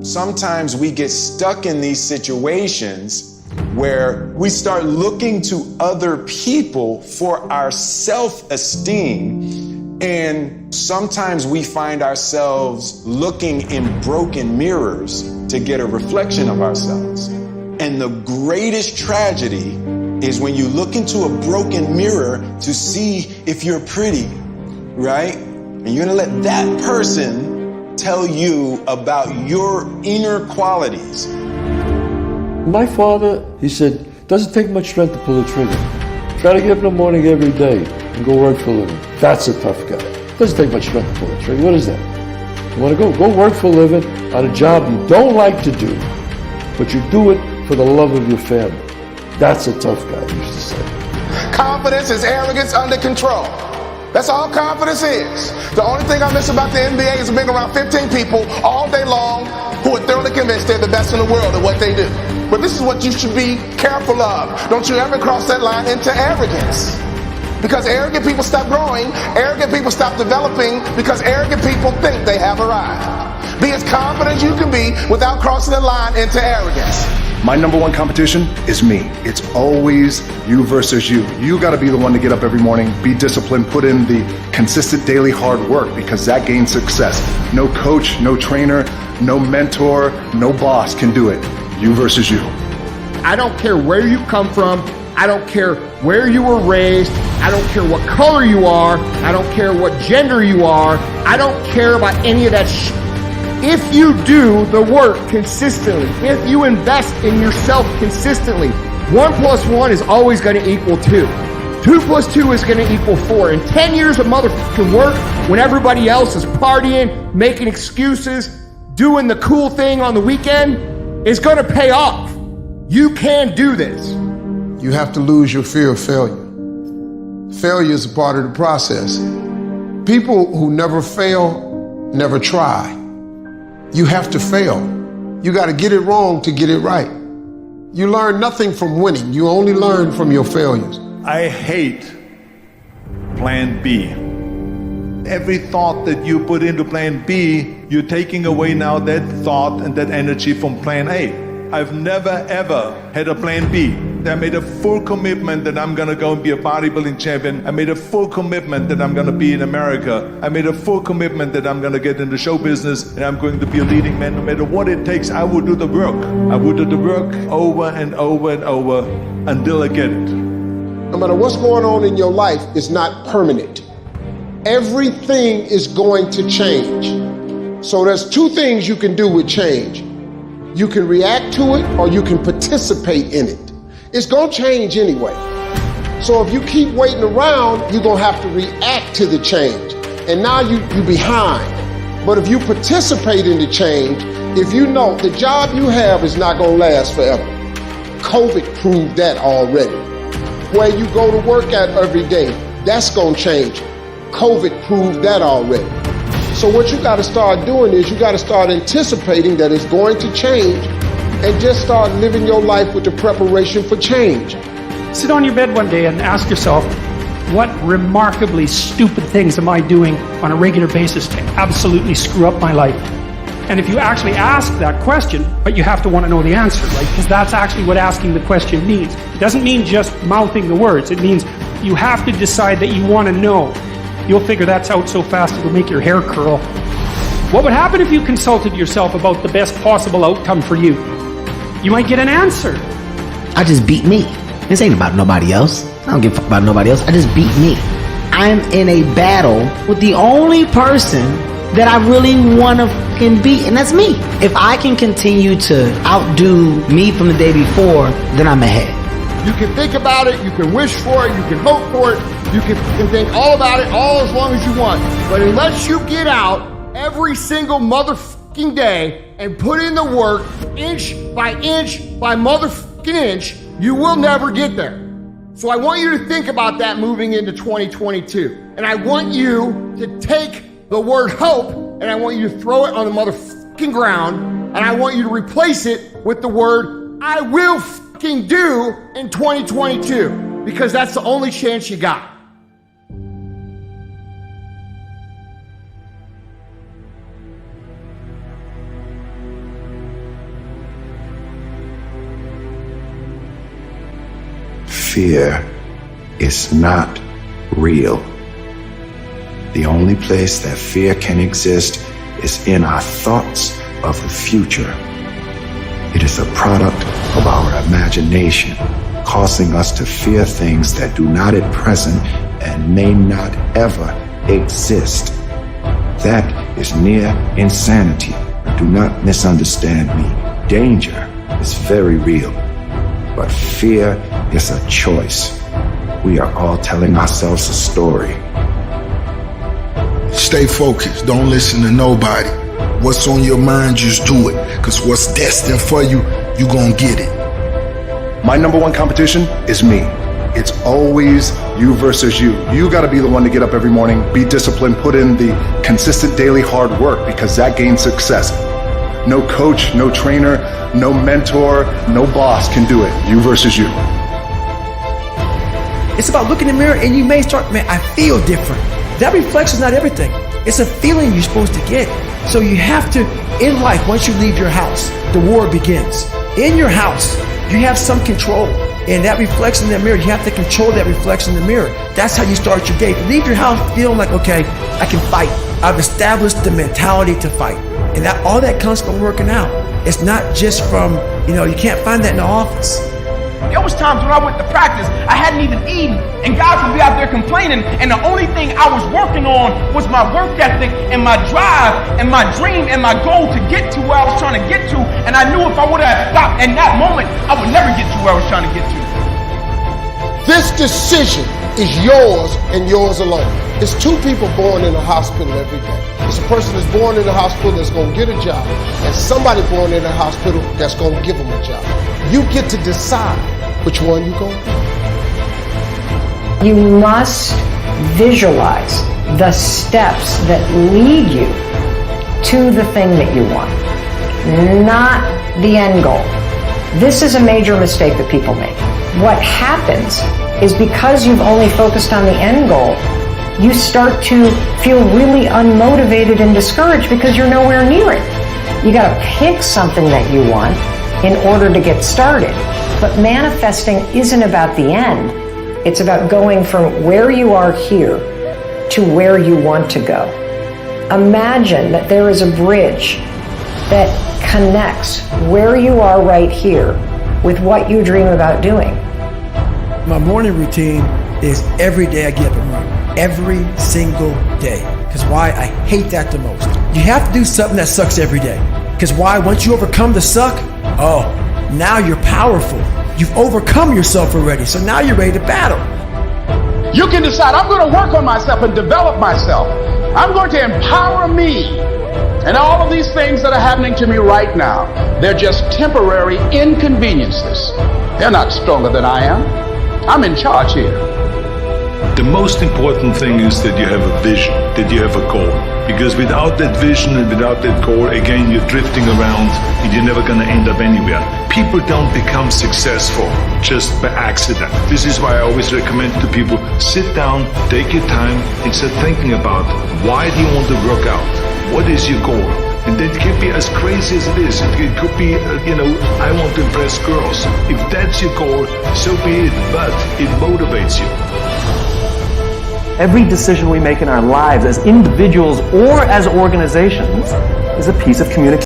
sometimes we get stuck in these situations where we start looking to other people for our self-esteem, and sometimes we find ourselves looking in broken mirrors to get a reflection of ourselves. And the greatest tragedy is when you look into a broken mirror to see if you're pretty, right? And you're gonna let that person tell you about your inner qualities. My father, he said, doesn't take much strength to pull a trigger. Try to get up in the morning every day and go work for a living. That's a tough guy. Doesn't take much strength to pull a trigger. What is that? You wanna go work for a living on a job you don't like to do, but you do it for the love of your family. That's a tough guy, he used to say. Confidence is arrogance under control. That's all confidence is. The only thing I miss about the NBA is being around 15 people all day long who are thoroughly convinced they're the best in the world at what they do. But this is what you should be careful of. Don't you ever cross that line into arrogance. Because arrogant people stop growing, arrogant people stop developing, because arrogant people think they have arrived. Be as confident as you can be without crossing the line into arrogance. My number one competition is me. It's always you versus you. You got to be the one to get up every morning, be disciplined, put in the consistent daily hard work, because that gains success. No coach, no trainer, no mentor, no boss can do it. You versus you. I don't care where you come from. I don't care where you were raised. I don't care what color you are. I don't care what gender you are. I don't care about any of that shit. If you do the work consistently, if you invest in yourself consistently, 1 + 1 is always going to equal 2. 2 + 2 is going to equal 4. And 10 years of motherfucking work when everybody else is partying, making excuses, doing the cool thing on the weekend is going to pay off. You can do this. You have to lose your fear of failure. Failure is a part of the process. People who never fail never try. You have to fail. You got to get it wrong to get it right. You learn nothing from winning. You only learn from your failures. I hate plan B. Every thought that you put into plan B, you're taking away now that thought and that energy from plan A. I've never ever had a plan B. I made a full commitment that I'm gonna go and be a bodybuilding champion. I made a full commitment that I'm gonna be in America. I made a full commitment that I'm gonna get into show business and I'm going to be a leading man. No matter what it takes, I will do the work. I will do the work over and over and over until I get it. No matter what's going on in your life, it's not permanent. Everything is going to change. So there's two things you can do with change. You can react to it or you can participate in it. It's gonna change anyway. So if you keep waiting around, you're gonna have to react to the change. And now you're behind. But if you participate in the change, if you know the job you have is not gonna last forever. COVID proved that already. Where you go to work at every day, that's gonna change. COVID proved that already. So what you gotta start doing is you gotta start anticipating that it's going to change and just start living your life with the preparation for change. Sit on your bed one day and ask yourself, what remarkably stupid things am I doing on a regular basis to absolutely screw up my life? And if you actually ask that question, but you have to want to know the answer, right? Because that's actually what asking the question means. It doesn't mean just mouthing the words. It means you have to decide that you want to know. You'll figure that's out so fast it'll make your hair curl. What would happen if you consulted yourself about the best possible outcome for you? You might get an answer. I just beat me. This ain't about nobody else. I don't give a fuck about nobody else. I just beat me. I'm in a battle with the only person that I really want to fucking beat, and that's me. If I can continue to outdo me from the day before, then I'm ahead. You can think about it, you can wish for it, you can hope for it, you can think all about it all as long as you want. But unless you get out every single motherfucking day and put in the work, inch by motherfucking inch, you will never get there. So I want you to think about that moving into 2022. And I want you to take the word hope and I want you to throw it on the motherfucking ground and I want you to replace it with the word I will fucking do in 2022, because that's the only chance you got. fear is not real. The only place that fear can exist is in our thoughts of the future. It is a product of our imagination, causing us to fear things that do not at present and may not ever exist. That is near insanity. Do not misunderstand me. Danger is very real, but fear is a choice. We are all telling ourselves a story. Stay focused. Don't listen to nobody. What's on your mind, just do it. Because what's destined for you, you're going to get it. My number one competition is me. It's always you versus you. You got to be the one to get up every morning, be disciplined, put in the consistent daily hard work, because that gains success. No coach, no trainer, no mentor, no boss can do it. You versus you. It's about looking in the mirror and you may start, man, I feel different. That reflection is not everything. It's a feeling you're supposed to get. So you have to, in life, once you leave your house, the war begins. In your house, you have some control. And that reflection in the mirror, you have to control that reflection in the mirror. That's how you start your day. If you leave your house feeling like, okay, I can fight. I've established the mentality to fight. And that all that comes from working out. It's not just from, you can't find that in the office. There was times when I went to practice, I hadn't even eaten, and guys would be out there complaining, and the only thing I was working on was my work ethic and my drive and my dream and my goal to get to where I was trying to get to, and I knew if I would have stopped in that moment, I would never get to where I was trying to get to. This decision is yours and yours alone. It's two people born in a hospital every day. It's a person that's born in a hospital that's going to get a job, and somebody born in a hospital that's going to give them a job. You get to decide which one you're going to do. You must visualize the steps that lead you to the thing that you want, not the end goal. This is a major mistake that people make. What happens is because you've only focused on the end goal, you start to feel really unmotivated and discouraged because you're nowhere near it. You got to pick something that you want in order to get started. But manifesting isn't about the end. It's about going from where you are here to where you want to go. Imagine that there is a bridge that connects where you are right here with what you dream about doing. My morning routine is every day I get up and run. Every single day. Because why? I hate that the most. You have to do something that sucks every day. Because why? Once you overcome the suck, now you're powerful. You've overcome yourself already. So now you're ready to battle. You can decide, I'm going to work on myself and develop myself. I'm going to empower me. And all of these things that are happening to me right now, they're just temporary inconveniences. They're not stronger than I am. I'm in charge here. The most important thing is that you have a vision, that you have a goal. Because without that vision and without that goal, again, you're drifting around and you're never going to end up anywhere. People don't become successful just by accident. This is why I always recommend to people, sit down, take your time and start thinking about why do you want to work out? What is your goal? And that can be as crazy as it is. It could be, I want to impress girls. If that's your goal, so be it, but it motivates you. Every decision we make in our lives as individuals or as organizations is a piece of communication.